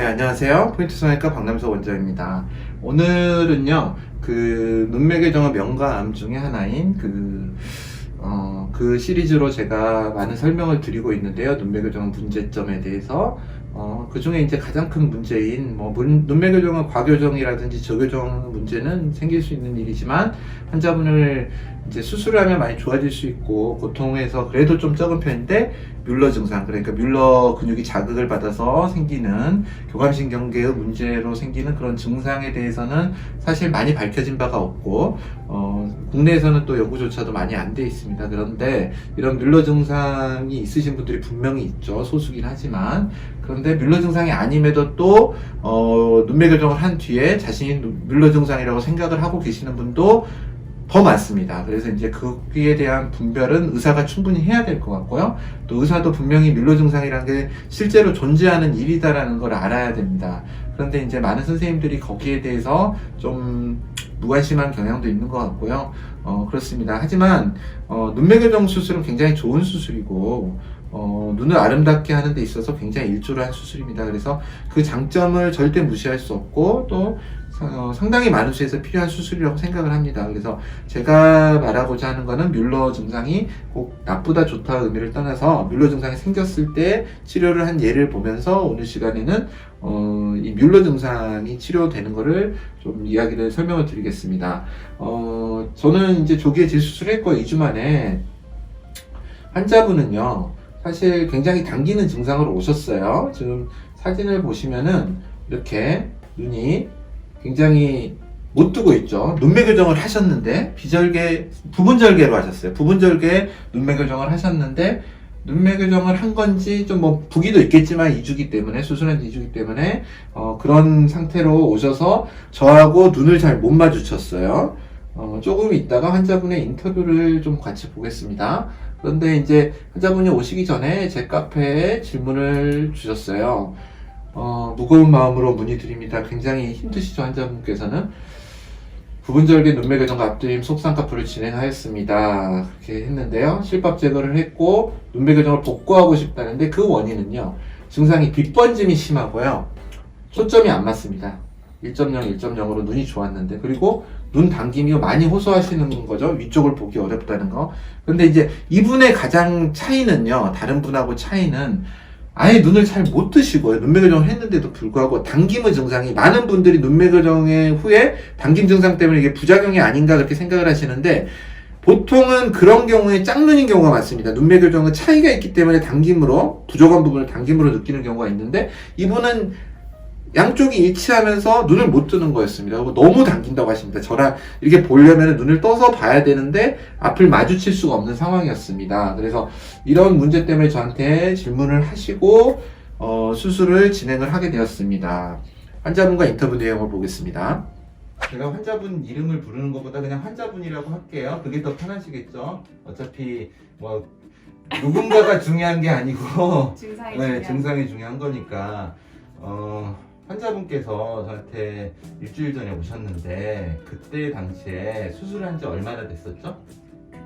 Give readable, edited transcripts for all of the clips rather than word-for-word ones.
안녕하세요. 포인트 성형외과 박남석 원장입니다. 오늘은요, 눈매교정의 명가암 중에 하나인 그 시리즈로 제가 많은 설명을 드리고 있는데요. 눈매교정 문제점에 대해서. 그 중에 이제 가장 큰 문제인, 눈매교정은 과교정이라든지 저교정 문제는 생길 수 있는 일이지만, 환자분을 이제 수술을 하면 많이 좋아질 수 있고, 고통에서 그래도 좀 적은 편인데, 뮬러 증상, 그러니까 뮬러 근육이 자극을 받아서 생기는 교감신경계의 문제로 생기는 그런 증상에 대해서는 사실 많이 밝혀진 바가 없고, 국내에서는 또 연구조차도 많이 안 돼 있습니다. 그런데 이런 뮬러 증상이 있으신 분들이 분명히 있죠. 소수긴 하지만. 그런데 뮬러 증상이 아님에도 또 눈매교정을 한 뒤에 자신이 뮬러 증상이라고 생각을 하고 계시는 분도 더 많습니다. 그래서 이제 거기에 대한 분별은 의사가 충분히 해야 될 것 같고요. 또 의사도 분명히 뮬러 증상이라는 게 실제로 존재하는 일이다라는 걸 알아야 됩니다. 그런데 이제 많은 선생님들이 거기에 대해서 좀 무관심한 경향도 있는 것 같고요. 그렇습니다. 하지만 눈매교정 수술은 굉장히 좋은 수술이고 눈을 아름답게 하는 데 있어서 굉장히 일조를 한 수술입니다. 그래서 그 장점을 절대 무시할 수 없고 또 상당히 많은 수에서 필요한 수술이라고 생각을 합니다. 그래서 제가 말하고자 하는 거는 뮬러 증상이 꼭 나쁘다 좋다 의미를 떠나서 뮬러 증상이 생겼을 때 치료를 한 예를 보면서 오늘 시간에는 이 뮬러 증상이 치료되는 거를 좀 이야기를 설명을 드리겠습니다. 저는 이제 조기에 재수술을 했고 2주 만에 환자분은요 사실 굉장히 당기는 증상으로 오셨어요. 지금 사진을 보시면은 이렇게 눈이 굉장히 못 뜨고 있죠. 눈매교정을 하셨는데 부분절개로 하셨어요. 부분절개 눈매교정을 하셨는데 눈매교정을 한 건지 좀 부기도 있겠지만 2주기 때문에 수술한 지 2주기 때문에 그런 상태로 오셔서 저하고 눈을 잘 못 마주쳤어요. 조금 있다가 환자분의 인터뷰를 좀 같이 보겠습니다. 그런데 이제 환자분이 오시기 전에 제 카페에 질문을 주셨어요. 무거운 마음으로 문의드립니다. 굉장히 힘드시죠, 환자분께서는. 부분절개 눈매교정과 앞트임 속쌍꺼풀을 진행하였습니다. 그렇게 했는데요. 실밥 제거를 했고 눈매교정을 복구하고 싶다는데 그 원인은요. 증상이 빗번짐이 심하고요. 초점이 안 맞습니다. 1.0, 1.0으로 눈이 좋았는데 그리고 눈 당김이 많이 호소하시는 거죠. 위쪽을 보기 어렵다는 거. 근데 이제 이분의 가장 차이는요. 다른 분하고 차이는 아예 눈을 잘 못 뜨시고요. 눈매교정을 했는데도 불구하고 당김의 증상이 많은 분들이 눈매교정의 후에 당김 증상 때문에 이게 부작용이 아닌가 그렇게 생각을 하시는데 보통은 그런 경우에 짝눈인 경우가 많습니다. 눈매교정은 차이가 있기 때문에 부족한 부분을 당김으로 느끼는 경우가 있는데 이분은 양쪽이 일치하면서 눈을 못 뜨는 거였습니다. 그리고 너무 당긴다고 하십니다. 저랑 이렇게 보려면 눈을 떠서 봐야 되는데 앞을 마주칠 수가 없는 상황이었습니다. 그래서 이런 문제 때문에 저한테 질문을 하시고 수술을 진행을 하게 되었습니다. 환자분과 인터뷰 내용을 보겠습니다. 제가 환자분 이름을 부르는 것보다 그냥 환자분이라고 할게요. 그게 더 편하시겠죠? 어차피 누군가가 중요한 게 아니고 증상이 중요한 거니까 환자분께서 저한테 일주일 전에 오셨는데 그때 당시에 수술한 지 얼마나 됐었죠?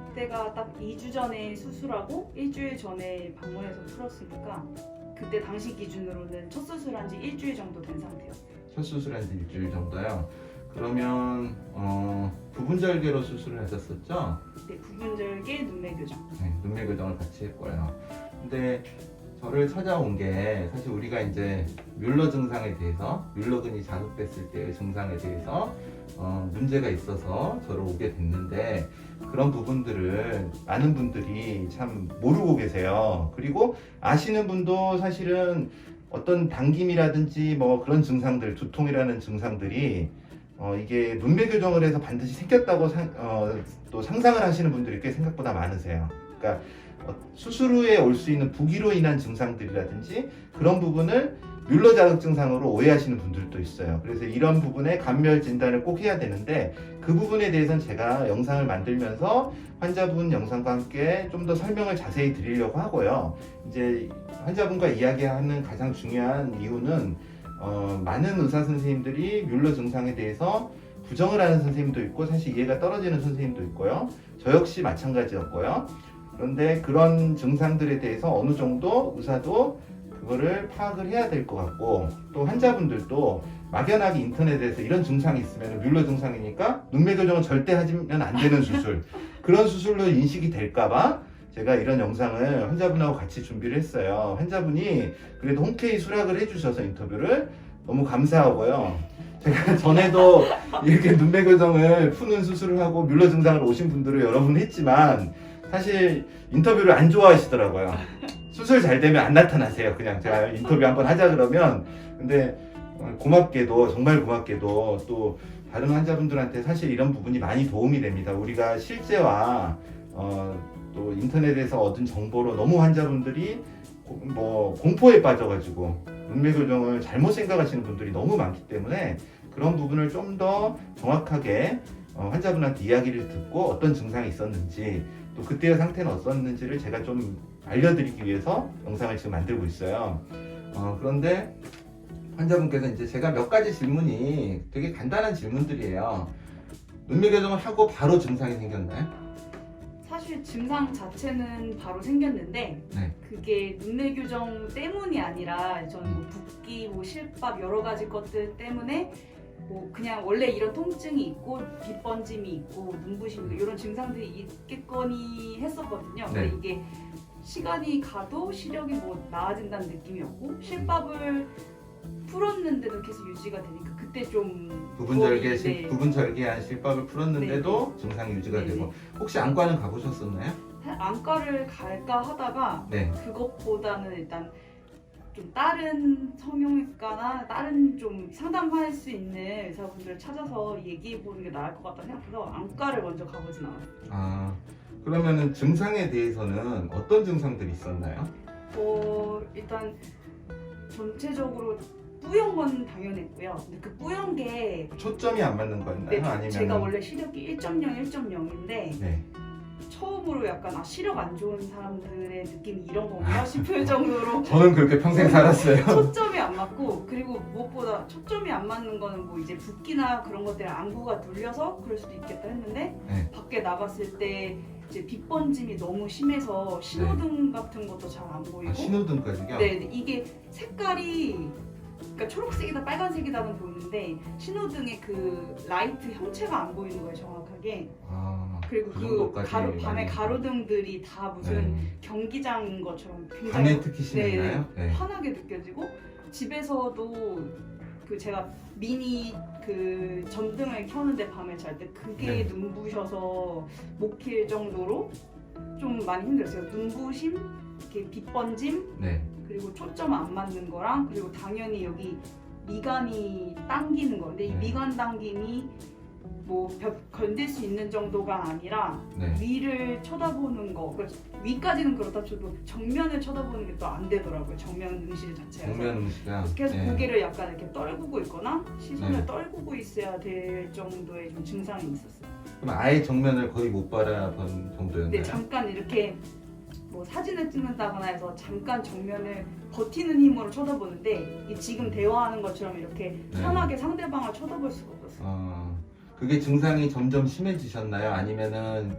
그때가 딱 2주 전에 수술하고 일주일 전에 방문해서 풀었으니까 그때 당시 기준으로는 첫 수술한 지 일주일 정도 된 상태였어요. 첫 수술한 지 일주일 정도요? 그러면 부분절개로 수술을 하셨었죠? 네, 부분절개 눈매교정. 네, 눈매교정을 같이 했고요. 근데 저를 찾아온 게 사실 우리가 이제 뮬러 증상에 대해서 뮬러근이 자극됐을 때의 증상에 대해서 문제가 있어서 저를 오게 됐는데 그런 부분들을 많은 분들이 참 모르고 계세요. 그리고 아시는 분도 사실은 어떤 당김이라든지 그런 증상들, 두통이라는 증상들이 이게 눈매교정을 해서 반드시 생겼다고 또 상상을 하시는 분들이 꽤 생각보다 많으세요. 그러니까 수술 후에 올 수 있는 부기로 인한 증상들이라든지 그런 부분을 뮬러 자극 증상으로 오해하시는 분들도 있어요. 그래서 이런 부분에 감별 진단을 꼭 해야 되는데 그 부분에 대해서는 제가 영상을 만들면서 환자분 영상과 함께 좀 더 설명을 자세히 드리려고 하고요. 이제 환자분과 이야기하는 가장 중요한 이유는 많은 의사 선생님들이 뮬러 증상에 대해서 부정을 하는 선생님도 있고 사실 이해가 떨어지는 선생님도 있고요. 저 역시 마찬가지였고요. 그런데 그런 증상들에 대해서 어느 정도 의사도 그거를 파악을 해야 될 것 같고, 또 환자분들도 막연하게 인터넷에서 이런 증상이 있으면 뮬러 증상이니까 눈매 교정은 절대 하면 안 되는 수술, 그런 수술로 인식이 될까봐 제가 이런 영상을 환자분하고 같이 준비를 했어요. 환자분이 그래도 흔쾌히 수락을 해주셔서 인터뷰를 너무 감사하고요. 제가 전에도 이렇게 눈매 교정을 푸는 수술을 하고 뮬러 증상을 오신 분들을 여러 분 했지만 사실 인터뷰를 안 좋아하시더라고요. 수술 잘 되면 안 나타나세요. 그냥 제가 인터뷰 한번 하자 그러면. 근데 고맙게도, 정말 고맙게도 또 다른 환자분들한테 사실 이런 부분이 많이 도움이 됩니다. 우리가 실제와 또 인터넷에서 얻은 정보로 너무 환자분들이 공포에 빠져가지고 눈매 교정을 잘못 생각하시는 분들이 너무 많기 때문에 그런 부분을 좀 더 정확하게 환자분한테 이야기를 듣고 어떤 증상이 있었는지, 또 그때의 상태는 어떻는지를 제가 좀 알려드리기 위해서 영상을 지금 만들고 있어요. 그런데 환자분께서 이제 제가 몇 가지 질문이 되게 간단한 질문들이에요. 눈매 교정을 하고 바로 증상이 생겼나요? 사실 증상 자체는 바로 생겼는데 네. 그게 눈매 교정 때문이 아니라 저는 뭐 붓기, 뭐 실밥 여러 가지 것들 때문에 뭐 그냥 원래 이런 통증이 있고 빗번짐이 있고 눈부심 이런 증상들이 있겠거니 했었거든요. 네. 근데 이게 시간이 가도 시력이 뭐 나아진다는 느낌이었고 실밥을 풀었는데도 계속 유지가 되니까 그때 좀 부분 절개한 실밥을 풀었는데도 증상이 유지가 네네. 되고. 혹시 안과는 가보셨었나요? 안과를 갈까 하다가 네. 그것보다는 일단 좀 다른 성형외과나 다른 좀 상담할 수 있는 의사분들을 찾아서 얘기해 보는 게 나을 것 같다 생각해서 안과를 먼저 가보진 않았어요. 그러면은 증상에 대해서는 어떤 증상들이 있었나요? 일단 전체적으로 뿌연 건 당연했고요. 근데 그 뿌연 게 초점이 안 맞는 거였나요? 네, 아니면 제가 원래 시력이 1.0, 1.0인데 네. 처음으로 약간 시력 안 좋은 사람들의 느낌이 이런 건가 싶을 정도로 저는 그렇게 평생 살았어요. 초점이 안 맞고, 그리고 무엇보다 초점이 안 맞는 거는 뭐 이제 붓기나 그런 것들에 안구가 눌려서 그럴 수도 있겠다 했는데 네. 밖에 나갔을 때 이제 빗번짐이 너무 심해서 신호등 같은 것도 잘 안 보이고 신호등까지요? 네, 이게 색깔이 그러니까 초록색이다 빨간색이다는 보이는데 신호등의 그 라이트 형체가 안 보이는 거예요, 정확하게. 그리고 그 그 정도까지 밤에 많이 가로등들이 다 무슨 네. 경기장인 것처럼 굉장히 밤에 특히 심했나요? 네. 환하게 느껴지고, 집에서도 그 제가 미니 그 전등을 켜는데 밤에 잘 때 그게 네. 눈부셔서 못 킬 정도로 좀 많이 힘들었어요. 눈부심, 이렇게 빗번짐, 네. 그리고 초점 안 맞는 거랑, 그리고 당연히 여기 미간이 당기는 건데 이 네. 미간 당김이 뭐 견딜 수 있는 정도가 아니라 네. 위를 쳐다보는 거, 그러니까 위까지는 그렇다 쳐도 정면을 쳐다보는 게 또 안 되더라고요. 정면 응시 자체가. 정면 음식이야. 계속 네. 고개를 약간 이렇게 떨구고 있거나 시선을 네. 떨구고 있어야 될 정도의 좀 증상이 있었어요. 그럼 아예 정면을 거의 못 바라본 정도였나요? 근데 잠깐 이렇게 뭐 사진을 찍는다거나 해서 잠깐 정면을 버티는 힘으로 쳐다보는데 이 지금 대화하는 것처럼 이렇게 네. 편하게 상대방을 쳐다볼 수가 없었어요. 그게 증상이 점점 심해지셨나요? 아니면은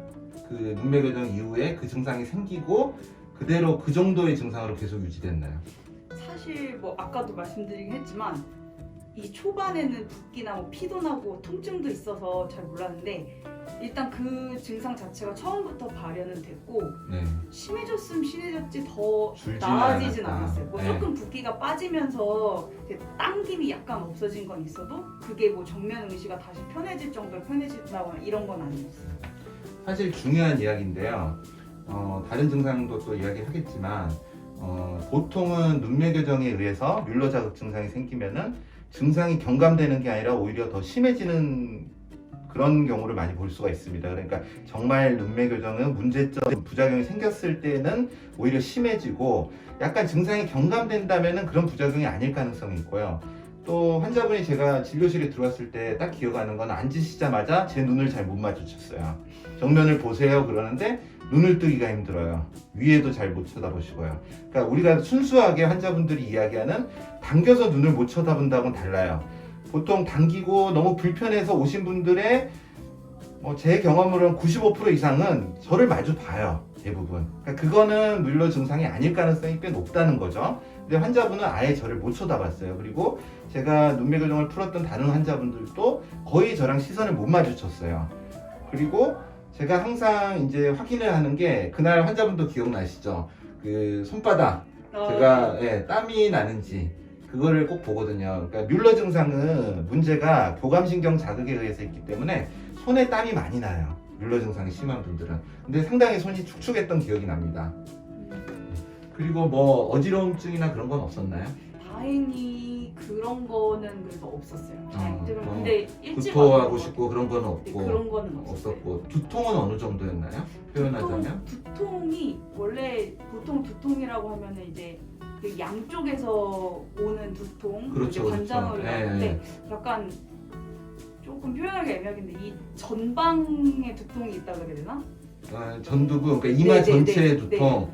그 눈매 교정 이후에 그 증상이 생기고 그대로 그 정도의 증상으로 계속 유지됐나요? 사실 뭐 아까도 말씀드리긴 했지만 이 초반에는 붓기나 뭐 피도 나고 통증도 있어서 잘 몰랐는데 일단 그 증상 자체가 처음부터 발현은 됐고 네. 심해졌으면 심해졌지 더 줄지는 나아지진 않았다. 않았어요. 뭐 네. 조금 붓기가 빠지면서 이렇게 당김이 약간 없어진 건 있어도 그게 뭐 정면 응시가 다시 편해질 정도로 편해진다거나 이런 건 아니었어요. 사실 중요한 이야기인데요. 다른 증상도 또 이야기하겠지만 보통은 눈매 교정에 의해서 뮬러 자극 증상이 생기면은 증상이 경감되는 게 아니라 오히려 더 심해지는 그런 경우를 많이 볼 수가 있습니다. 그러니까 정말 눈매 교정은 문제점, 부작용이 생겼을 때는 오히려 심해지고 약간 증상이 경감된다면은 그런 부작용이 아닐 가능성이 있고요. 또 환자분이 제가 진료실에 들어왔을 때 딱 기억하는 건 앉으시자마자 제 눈을 잘 못 마주쳤어요. 정면을 보세요 그러는데 눈을 뜨기가 힘들어요. 위에도 잘 못 쳐다보시고요. 그러니까 우리가 순수하게 환자분들이 이야기하는 당겨서 눈을 못 쳐다본다고는 달라요. 보통 당기고 너무 불편해서 오신 분들의 제 경험으로는 95% 이상은 저를 마주 봐요. 대부분. 그러니까 그거는 뮬러 증상이 아닐 가능성이 꽤 높다는 거죠. 근데 환자분은 아예 저를 못 쳐다봤어요. 그리고 제가 눈매 교정을 풀었던 다른 환자분들도 거의 저랑 시선을 못 마주쳤어요. 그리고 제가 항상 이제 확인을 하는 게 그날 환자분도 기억나시죠? 그 손바닥 제가 땀이 나는지 그거를 꼭 보거든요. 그러니까 뮬러 증상은 문제가 교감신경 자극에 의해서 있기 때문에 손에 땀이 많이 나요. 뮬러 증상이 심한 분들은. 근데 상당히 손이 축축했던 기억이 납니다. 그리고 뭐 어지러움증이나 그런 건 없었나요? 다행히 그런 거는 그래도 없었어요. 다행히. 근데 일찍 구토하고 왔던 싶고 그런 건 네, 없고 그런 거는 없었어요. 없었고 두통은 어느 정도였나요? 표현하자면? 두통이 원래 보통 두통이라고 하면은 이제 그 양쪽에서 오는 두통, 그렇죠, 이제 관장으로 그렇죠. 나오는데 약간 조금 표현하기 애매하긴데 이 전방에 두통이 있다고 해야 되나? 전두부, 그러니까 이마 네, 네, 전체의 네, 두통,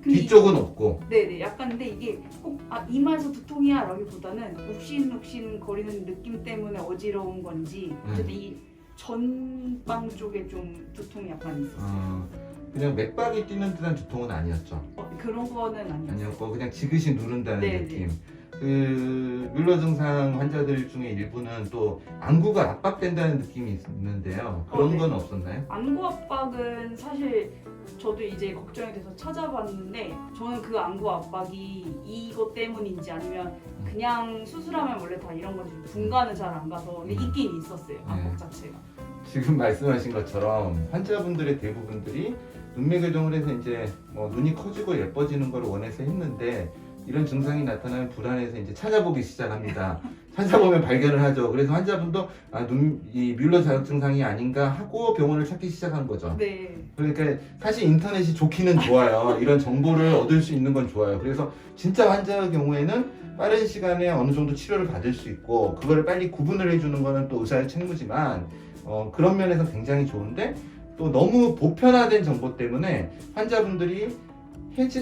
근데 뒤쪽은 없고. 네네 약간 근데 이게 꼭 이마에서 두통이야 라기보다는 욱신욱신 거리는 느낌 때문에 어지러운 건지 어쨌든 이 전방 쪽에 좀 두통이 약간 있었어요. 그냥 맥박이 뛰는 듯한 두통은 아니었죠. 그런 거는 아니었어요. 아니었고 그냥 지그시 누른다는 네, 느낌. 그 뮬러 증상 환자들 중에 일부는 또 안구가 압박된다는 느낌이 있는데요. 그런 네. 건 없었나요? 안구 압박은 사실 저도 이제 걱정이 돼서 찾아봤는데 저는 그 안구 압박이 이것 때문인지 아니면 그냥 수술하면 원래 다 이런 거지 분간은 잘 안 가서 근데 있긴 있었어요. 압박 자체가. 지금 말씀하신 것처럼 환자분들의 대부분들이 눈매 교정을 해서 이제 뭐 눈이 커지고 예뻐지는 걸 원해서 했는데 이런 증상이 나타나면 불안해서 이제 찾아보기 시작합니다. 찾아보면 발견을 하죠. 그래서 환자분도 이 뮬러 자극 증상이 아닌가 하고 병원을 찾기 시작한 거죠. 네. 그러니까 사실 인터넷이 좋기는 좋아요. 이런 정보를 얻을 수 있는 건 좋아요. 그래서 진짜 환자의 경우에는 빠른 시간에 어느 정도 치료를 받을 수 있고 그거를 빨리 구분을 해주는 거는 또 의사의 책무지만 그런 면에서 굉장히 좋은데 또 너무 보편화된 정보 때문에 환자분들이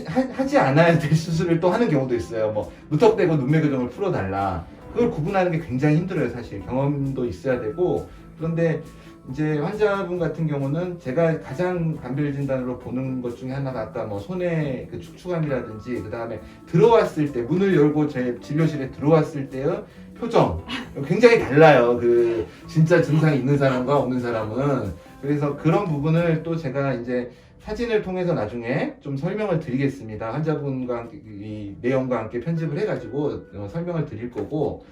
하지 않아야 될 수술을 또 하는 경우도 있어요. 뭐 무턱대고 눈매 교정을 풀어달라. 그걸 구분하는 게 굉장히 힘들어요. 사실 경험도 있어야 되고. 그런데 이제 환자분 같은 경우는 제가 가장 감별 진단으로 보는 것 중에 하나가 아까 뭐 손의 그 축축함이라든지 그 다음에 들어왔을 때 문을 열고 제 진료실에 들어왔을 때의 표정 굉장히 달라요. 그 진짜 증상이 있는 사람과 없는 사람은. 그래서 그런 부분을 또 제가 이제 사진을 통해서 나중에 좀 설명을 드리겠습니다. 환자분과 함께, 이 내용과 함께 편집을 해가지고 설명을 드릴 거고.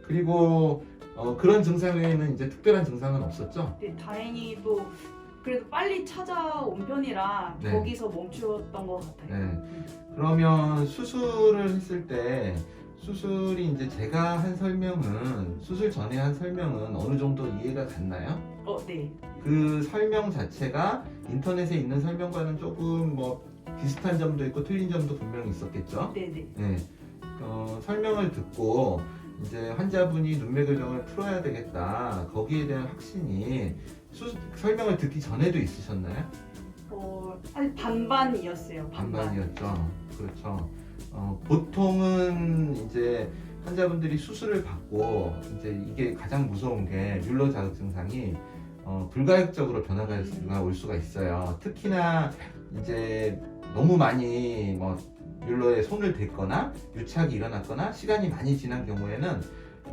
그리고 그런 증상 외에는 이제 특별한 증상은 없었죠? 네, 다행히 또 그래도 빨리 찾아온 편이라 네. 거기서 멈추었던 것 같아요. 네. 그러면 수술을 했을 때 수술이 이제 제가 한 설명은 수술 전에 한 설명은 어느 정도 이해가 갔나요? 네. 그 설명 자체가 인터넷에 있는 설명과는 조금 뭐 비슷한 점도 있고 틀린 점도 분명히 있었겠죠? 네네. 네. 설명을 듣고 이제 환자분이 눈매 교정을 풀어야 되겠다 거기에 대한 확신이 설명을 듣기 전에도 있으셨나요? 사실 반반이었어요. 반반이었죠. 그렇죠. 보통은 이제 환자분들이 수술을 받고 이제 이게 가장 무서운 게 뮬러 자극 증상이 불가역적으로 변화가 올 수가 있어요. 특히나 이제 너무 많이 뭐 뮬러에 손을 댔거나 유착이 일어났거나 시간이 많이 지난 경우에는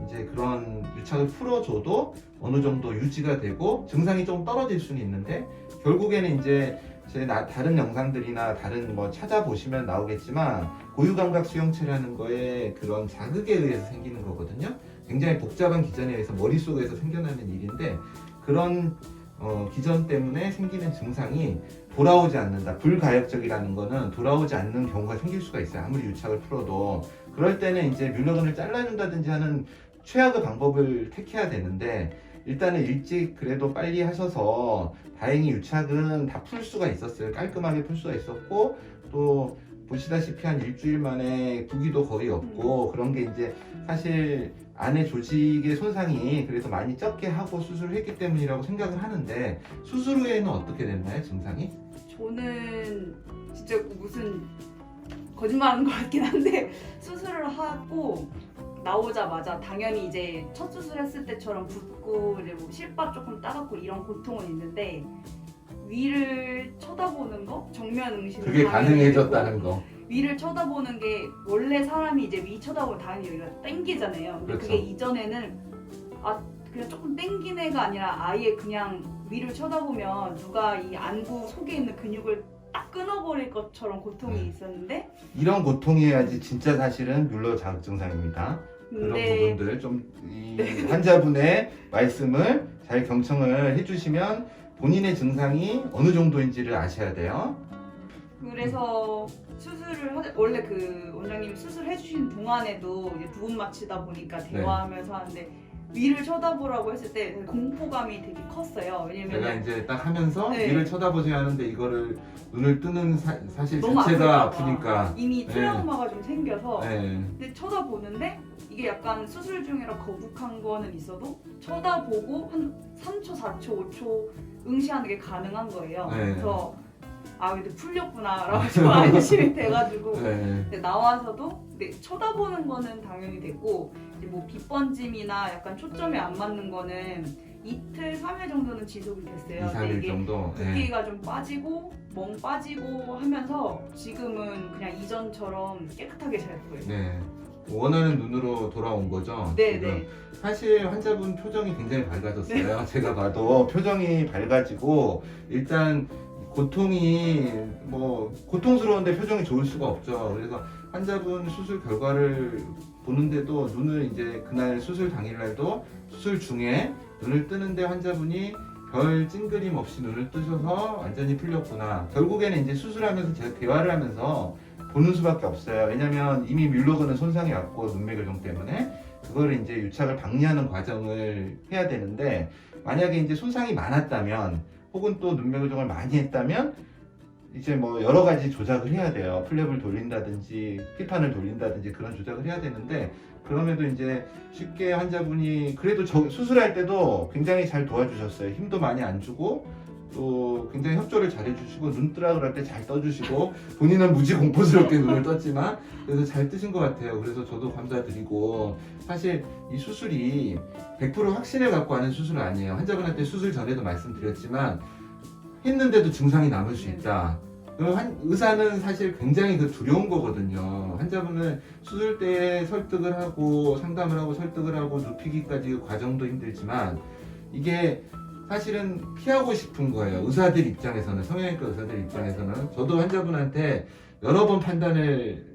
이제 그런 유착을 풀어줘도 어느 정도 유지가 되고 증상이 좀 떨어질 수는 있는데 결국에는 이제 제 다른 영상들이나 다른 뭐 찾아보시면 나오겠지만 고유감각 수용체라는 거에 그런 자극에 의해서 생기는 거거든요. 굉장히 복잡한 기전에 의해서 머릿속에서 생겨나는 일인데 그런 기전 때문에 생기는 증상이 돌아오지 않는다. 불가역적이라는 거는 돌아오지 않는 경우가 생길 수가 있어요. 아무리 유착을 풀어도. 그럴 때는 이제 뮬러근을 잘라준다든지 하는 최악의 방법을 택해야 되는데 일단은 일찍 그래도 빨리 하셔서 다행히 유착은 다 풀 수가 있었어요. 깔끔하게 풀 수가 있었고 또 보시다시피 한 일주일 만에 부기도 거의 없고 그런 게 이제 사실 안에 조직의 손상이 그래도 많이 적게 하고 수술을 했기 때문이라고 생각을 하는데 수술 후에는 어떻게 됐나요? 증상이? 저는 진짜 무슨 거짓말하는 것 같긴 한데 수술을 하고 나오자마자 당연히 이제 첫 수술했을 때처럼 붓고 이제 뭐 실밥 조금 따갑고 이런 고통은 있는데 위를 쳐다보는 거, 정면 응시는 그게 당연히 가능해졌다는 거. 되고, 위를 쳐다보는 게 원래 사람이 이제 위 쳐다보면 당연히 여기가 땡기잖아요. 근데 그렇죠. 그게 이전에는 그냥 조금 땡긴 애가 아니라 아예 그냥 위를 쳐다보면 누가 이 안구 속에 있는 근육을 딱 끊어버릴 것처럼 고통이 있었는데, 이런 고통이어야지 진짜 사실은 뮬러 자극 증상입니다. 그런 근데 부분들 좀 이 환자분의 말씀을 잘 경청을 해주시면 본인의 증상이 어느 정도인지를 아셔야 돼요. 그래서 원래 그 원장님 수술해 주신 동안에도 이제 두 분 마치다 보니까 대화하면서 하는데 위를 쳐다보라고 했을 때 공포감이 되게 컸어요. 제가 왜냐면 이제 딱 하면서 네. 위를 쳐다보셔야 하는데 이거를 눈을 뜨는 사실 너무 자체가 아플까 봐. 아프니까. 이미 네. 트라우마가 좀 생겨서 네. 근데 쳐다보는데 이게 약간 수술 중이라 거북한 거는 있어도 쳐다보고 한 3초, 4초, 5초 응시하는 게 가능한 거예요. 네. 그래서 이게 풀렸구나라고 좀 안심이 돼가지고 네. 근데 나와서도 쳐다보는 거는 당연히 됐고 이제 뭐 빗번짐이나 약간 초점이 안 맞는 거는 이틀, 3일 정도는 지속이 됐어요. 2, 근데 3일 이게 정도. 네. 붓기가 좀 빠지고 멍 빠지고 하면서 지금은 그냥 이전처럼 깨끗하게 잘 보여요. 네. 원하는 눈으로 돌아온 거죠. 네, 지금. 네. 사실 환자분 표정이 굉장히 밝아졌어요. 제가 또 봐도. 표정이 밝아지고 일단 고통이 고통스러운데 표정이 좋을 수가 없죠. 그래서 환자분 수술 결과를 보는데도 눈을 이제 그날 수술 당일날도 수술 중에 눈을 뜨는데 환자분이 별 찡그림 없이 눈을 뜨셔서 완전히 풀렸구나. 결국에는 이제 수술하면서 제가 대화를 하면서 보는 수밖에 없어요. 왜냐면 이미 뮬러그는 손상이 왔고 눈매교정 때문에 그거를 이제 유착을 방리하는 과정을 해야 되는데 만약에 이제 손상이 많았다면 혹은 또 눈매교정을 많이 했다면 이제 뭐 여러 가지 조작을 해야 돼요. 플랩을 돌린다든지 피판을 돌린다든지 그런 조작을 해야 되는데 그럼에도 이제 쉽게 환자분이 그래도 수술할 때도 굉장히 잘 도와주셨어요. 힘도 많이 안 주고 또 굉장히 협조를 잘 해주시고 눈 뜨라 그럴 때 잘 떠주시고 본인은 무지 공포스럽게 눈을 떴지만 그래서 잘 뜨신 것 같아요. 그래서 저도 감사드리고 사실 이 수술이 100% 확신을 갖고 하는 수술은 아니에요. 환자분한테 수술 전에도 말씀드렸지만 했는데도 증상이 남을 수 있다. 의사는 사실 굉장히 두려운 거거든요. 환자분을 수술 때 설득을 하고 상담을 하고 설득을 하고 눕히기까지 그 과정도 힘들지만 이게 사실은 피하고 싶은 거예요. 의사들 입장에서는, 성형외과 의사들 입장에서는. 저도 환자분한테 여러 번 판단을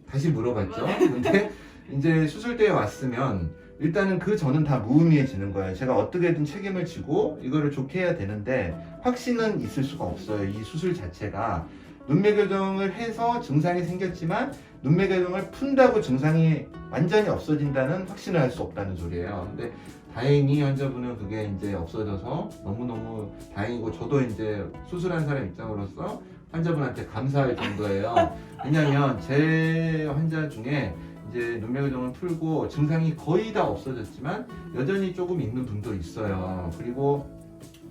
다시 물어봤죠. 근데 이제 수술대에 왔으면 일단은 그 전은 다 무의미해지는 거예요. 제가 어떻게든 책임을 지고 이거를 좋게 해야 되는데 확신은 있을 수가 없어요. 이 수술 자체가 눈매교정을 해서 증상이 생겼지만 눈매교정을 푼다고 증상이 완전히 없어진다는 확신을 할 수 없다는 소리예요. 근데 다행히 환자분은 그게 이제 없어져서 너무너무 다행이고 저도 이제 수술한 사람 입장으로서 환자분한테 감사할 정도예요. 왜냐면 제 환자 중에 이제 눈매교정을 풀고 증상이 거의 다 없어졌지만 여전히 조금 있는 분도 있어요. 그리고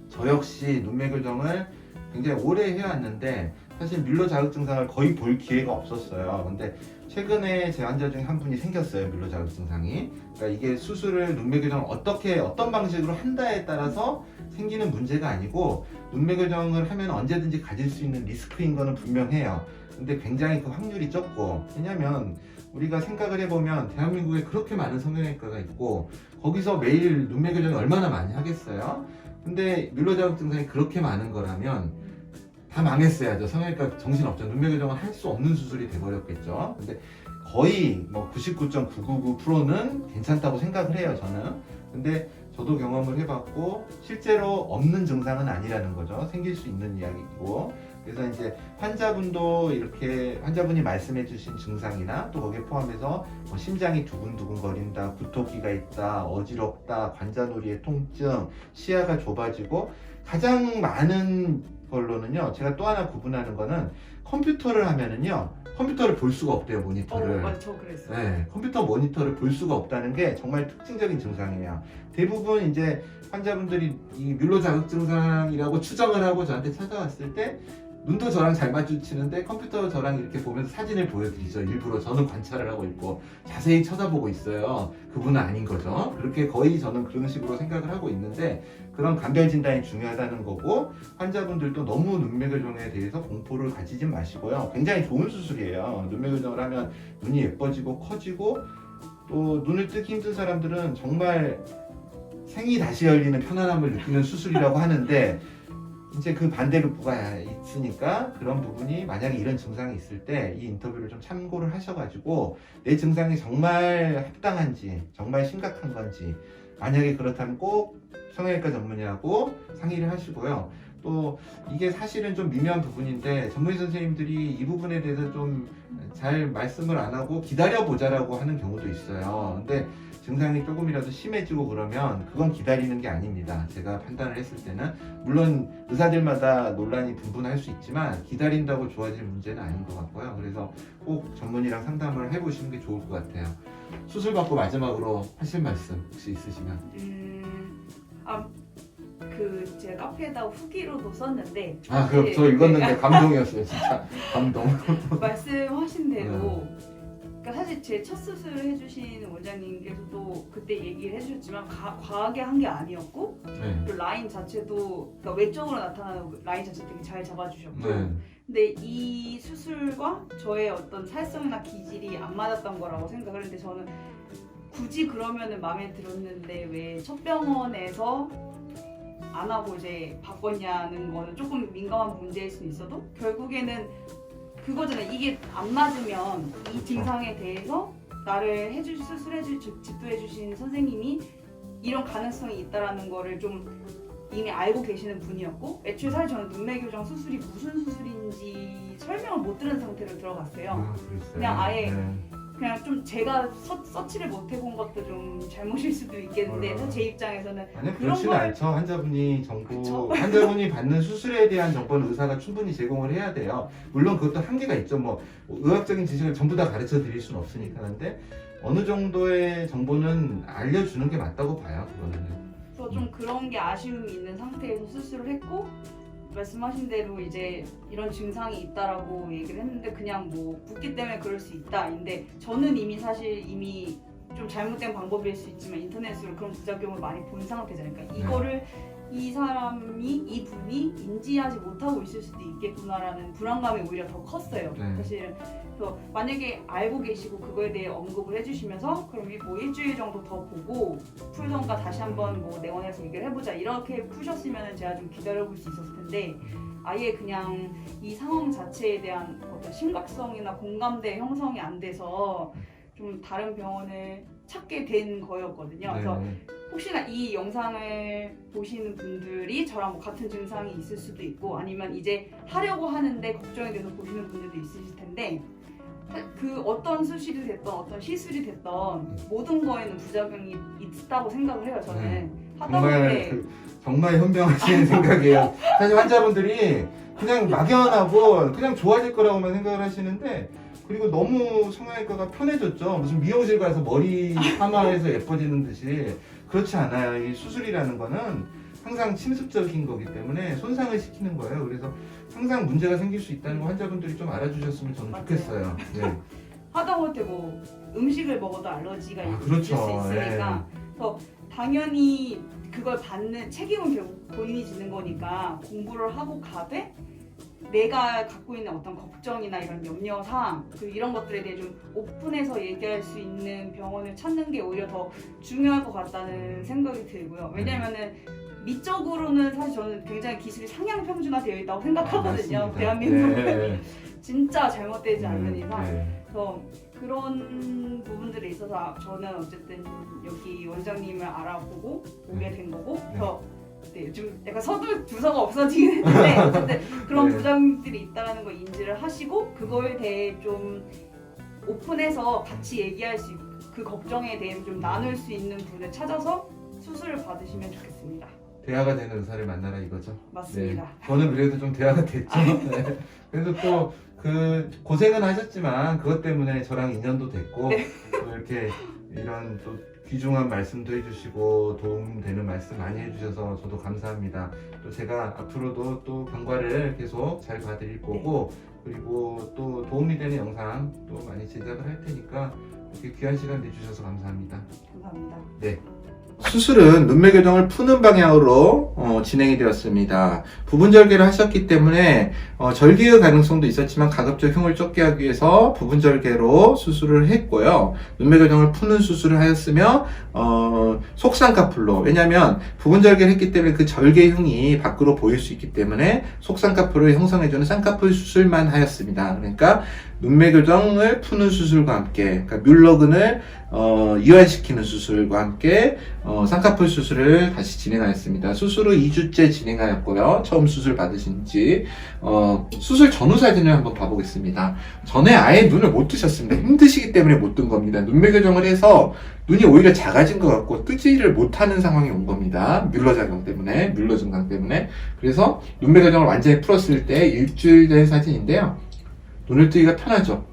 저 역시 눈매교정을 굉장히 오래 해왔는데 사실 뮬러 자극 증상을 거의 볼 기회가 없었어요. 근데 최근에 제 환자 중에 한 분이 생겼어요. 뮬러 자극 증상이. 그러니까 이게 수술을 눈매교정을 어떤 방식으로 한다에 따라서 생기는 문제가 아니고 눈매교정을 하면 언제든지 가질 수 있는 리스크인 거는 분명해요. 근데 굉장히 그 확률이 적고 왜냐면 우리가 생각을 해보면 대한민국에 그렇게 많은 성형외과가 있고 거기서 매일 눈매교정을 얼마나 많이 하겠어요? 근데 뮬러 자극 증상이 그렇게 많은 거라면 다 망했어야죠. 성형외과 정신없죠. 눈매교정은 할 수 없는 수술이 돼버렸겠죠. 근데 거의 99.999%는 괜찮다고 생각을 해요, 저는. 근데 저도 경험을 해봤고 실제로 없는 증상은 아니라는 거죠. 생길 수 있는 이야기고. 그래서 이제 환자분도 이렇게 환자분이 말씀해주신 증상이나 또 거기에 포함해서 심장이 두근두근 거린다, 구토기가 있다, 어지럽다, 관자놀이의 통증, 시야가 좁아지고 가장 많은 걸로는요. 제가 또 하나 구분하는 거는 컴퓨터를 하면은요. 컴퓨터를 볼 수가 없대요, 모니터를. 저 그랬어요. 네, 컴퓨터 모니터를 볼 수가 없다는 게 정말 특징적인 증상이에요. 대부분 이제 환자분들이 이 뮬러 자극 증상이라고 추정을 하고 저한테 찾아왔을 때 눈도 저랑 잘 마주치는데 컴퓨터 저랑 이렇게 보면서 사진을 보여드리죠. 일부러 저는 관찰을 하고 있고 자세히 쳐다보고 있어요. 그분은 아닌 거죠. 그렇게 거의 저는 그런 식으로 생각을 하고 있는데 그런 감별 진단이 중요하다는 거고 환자분들도 너무 눈매교정에 대해서 공포를 가지지 마시고요. 굉장히 좋은 수술이에요. 눈매교정을 하면 눈이 예뻐지고 커지고 또 눈을 뜨기 힘든 사람들은 정말 생이 다시 열리는 편안함을 느끼는 수술이라고 하는데 이제 그 반대급부가 있으니까 그런 부분이 만약에 이런 증상이 있을 때 이 인터뷰를 좀 참고를 하셔가지고 내 증상이 정말 합당한지 정말 심각한 건지 만약에 그렇다면 꼭 성형외과 전문의하고 상의를 하시고요. 또 이게 사실은 좀 미묘한 부분인데 전문의 선생님들이 이 부분에 대해서 좀 잘 말씀을 안 하고 기다려보자라고 하는 경우도 있어요. 근데 증상이 조금이라도 심해지고 그러면 그건 기다리는 게 아닙니다. 제가 판단을 했을 때는 물론 의사들마다 논란이 분분할 수 있지만 기다린다고 좋아질 문제는 아닌 것 같고요. 그래서 꼭 전문의랑 상담을 해보시는 게 좋을 것 같아요. 수술 받고 마지막으로 하실 말씀 혹시 있으시면? 제가 카페에다 후기로도 썼는데 그럼 저 읽었는데 감동이었어요. 진짜 감동. 말씀하신 대로 그러니까 사실 제 첫 수술을 해주신 원장님께서도 그때 얘기를 해주셨지만 과하게 한 게 아니었고 네. 또 라인 자체도 그러니까 외적으로 나타나는 라인 자체 되게 잘 잡아주셨고 네. 근데 이 수술과 저의 어떤 살성이나 기질이 안 맞았던 거라고 생각을 했는데 저는 굳이 그러면은 마음에 들었는데 왜 첫 병원에서 안 하고 이제 바꿨냐는 거는 조금 민감한 문제일 수 있어도 결국에는 그거잖아요. 이게 안 맞으면 이 증상에 대해서 나를 집도해주신 선생님이 이런 가능성이 있다라는 거를 좀 이미 알고 계시는 분이었고 애초에 사실 저는 눈매교정 수술이 무슨 수술인지 설명을 못 들은 상태로 들어갔어요. 그랬어요. 그냥 아예 네. 그냥 좀 제가 서치를 못 해본 것도 좀 잘못일 수도 있겠는데 사실 제 입장에서는 아니요, 그런 그렇지는 걸- 않죠. 환자분이 정보, 그쵸? 환자분이 받는 수술에 대한 정보는 의사가 충분히 제공을 해야 돼요. 물론 그것도 한계가 있죠. 뭐 의학적인 지식을 전부 다 가르쳐 드릴 수는 없으니까. 근데 어느 정도의 정보는 알려주는 게 맞다고 봐요. 그거는. 그래서 좀 그런 게 아쉬움이 있는 상태에서 수술을 했고 말씀하신 대로 이제 이런 증상이 있다라고 얘기를 했는데 그냥 뭐 붓기 때문에 그럴 수 있다인데 저는 이미 좀 잘못된 방법일 수 있지만 인터넷으로 그런 부작용을 많이 본 상태잖아요. 그러니까 이거를 이분이 인지하지 못하고 있을 수도 있겠구나라는 불안감이 오히려 더 컸어요. 네. 사실은. 그래서 만약에 알고 계시고 그거에 대해 언급을 해주시면서 그럼 뭐 일주일 정도 더 보고 풀던가 다시 한번 뭐 내원해서 얘기를 해보자 이렇게 푸셨으면 제가 좀 기다려볼 수 있었을 텐데 아예 그냥 이 상황 자체에 대한 어떤 심각성이나 공감대 형성이 안 돼서 좀 다른 병원을 찾게 된 거였거든요. 그래서 혹시나 이 영상을 보시는 분들이 저랑 뭐 같은 증상이 있을 수도 있고 아니면 이제 하려고 하는데 걱정이 돼서 보시는 분들도 있으실 텐데 그 어떤 수술이 됐던 어떤 시술이 됐던 모든 거에는 부작용이 있다고 생각을 해요. 저는 하다 보니 정말 현명하신 생각이에요. 사실 환자분들이 그냥 막연하고 그냥 좋아질 거라고만 생각을 하시는데 그리고 너무 성형외과가 편해졌죠. 무슨 미용실 가서 머리 파마해서 예뻐지는 듯이 그렇지 않아요. 이 수술이라는 거는 항상 침습적인 거기 때문에 손상을 시키는 거예요. 그래서 항상 문제가 생길 수 있다는 거 환자분들이 좀 알아주셨으면 저는 맞아요. 좋겠어요. 네. 하다못해 뭐 음식을 먹어도 알러지가 있을 수 그렇죠. 있으니까 그래서 당연히 그걸 받는 책임은 결국 본인이 지는 거니까 공부를 하고 가되 내가 갖고 있는 어떤 걱정이나 이런 염려사항 그리고 이런 것들에 대해 좀 오픈해서 얘기할 수 있는 병원을 찾는 게 오히려 더 중요할 것 같다는 생각이 들고요. 왜냐면은 미적으로는 사실 저는 굉장히 기술이 상향 평준화되어 있다고 생각하거든요. 맞습니다. 대한민국은 네. 진짜 잘못되지 않는 이상. 네. 그래서 그런 부분들에 있어서 저는 어쨌든 여기 원장님을 알아보고 오게 된 거고 그래서 좀 약간 서둘 두서가 없어지긴 했는데 어쨌든 그런 네. 부작용들이 있다는 걸 인지를 하시고 그거에 대해 좀 오픈해서 같이 얘기할 수 있고 그 걱정에 대해서 좀 나눌 수 있는 분을 찾아서 수술을 받으시면 좋겠습니다. 대화가 되는 의사를 만나라 이거죠. 맞습니다. 네. 저는 그래도 좀 대화가 됐죠. 네. 그래도 또 그 고생은 하셨지만 그것 때문에 저랑 인연도 됐고 네. 또 이렇게 이런 또 귀중한 말씀도 해주시고 도움되는 말씀 많이 해주셔서 저도 감사합니다. 또 제가 앞으로도 또 경과를 계속 잘 봐드릴 거고 그리고 또 도움이 되는 영상 또 많이 제작을 할 테니까 이렇게 귀한 시간 내주셔서 감사합니다. 감사합니다. 네. 수술은 눈매 교정을 푸는 방향으로 진행이 되었습니다. 부분 절개를 하셨기 때문에 절개의 가능성도 있었지만 가급적 흉을 좁게 하기 위해서 부분 절개로 수술을 했고요. 눈매 교정을 푸는 수술을 하였으며 속쌍꺼풀로, 왜냐하면 부분 절개를 했기 때문에 그 절개 흉이 밖으로 보일 수 있기 때문에 속쌍꺼풀을 형성해주는 쌍꺼풀 수술만 하였습니다. 그러니까 눈매 교정을 푸는 수술과 함께, 그러니까 뮬러근을 이완시키는 수술과 함께 쌍꺼풀 수술을 다시 진행하였습니다. 수술을 2주째 진행하였고요. 처음 수술 받으신 지 수술 전후 사진을 한번 봐보겠습니다. 전에 아예 눈을 못 뜨셨습니다. 힘드시기 때문에 못 뜬 겁니다. 눈매 교정을 해서 눈이 오히려 작아진 것 같고 뜨지를 못하는 상황이 온 겁니다. 뮬러 작용 때문에, 뮬러 증상 때문에. 그래서 눈매 교정을 완전히 풀었을 때 일주일 된 사진인데요. 눈을 뜨기가 편하죠.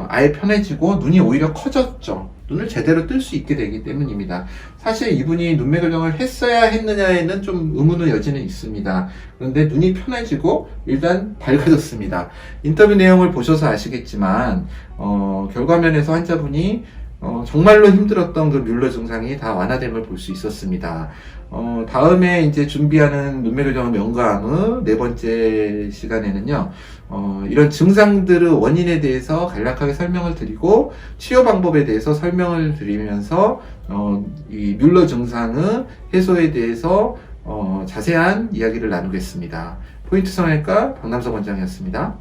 아예 편해지고 눈이 오히려 커졌죠. 눈을 제대로 뜰 수 있게 되기 때문입니다. 사실 이분이 눈매 교정을 했어야 했느냐에는 좀 의문의 여지는 있습니다. 그런데 눈이 편해지고 일단 밝아졌습니다. 인터뷰 내용을 보셔서 아시겠지만 결과면에서 환자분이 정말로 힘들었던 그 뮬러 증상이 다 완화됨을 볼 수 있었습니다. 다음에 이제 준비하는 눈매 교정 명강의 4번째 시간에는요, 이런 증상들의 원인에 대해서 간략하게 설명을 드리고, 치료 방법에 대해서 설명을 드리면서, 이 뮬러 증상의 해소에 대해서, 자세한 이야기를 나누겠습니다. 포인트 성형외과 박남석 원장이었습니다.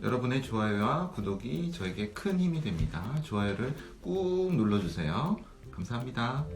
여러분의 좋아요와 구독이 저에게 큰 힘이 됩니다. 좋아요를 꾹 눌러주세요. 감사합니다.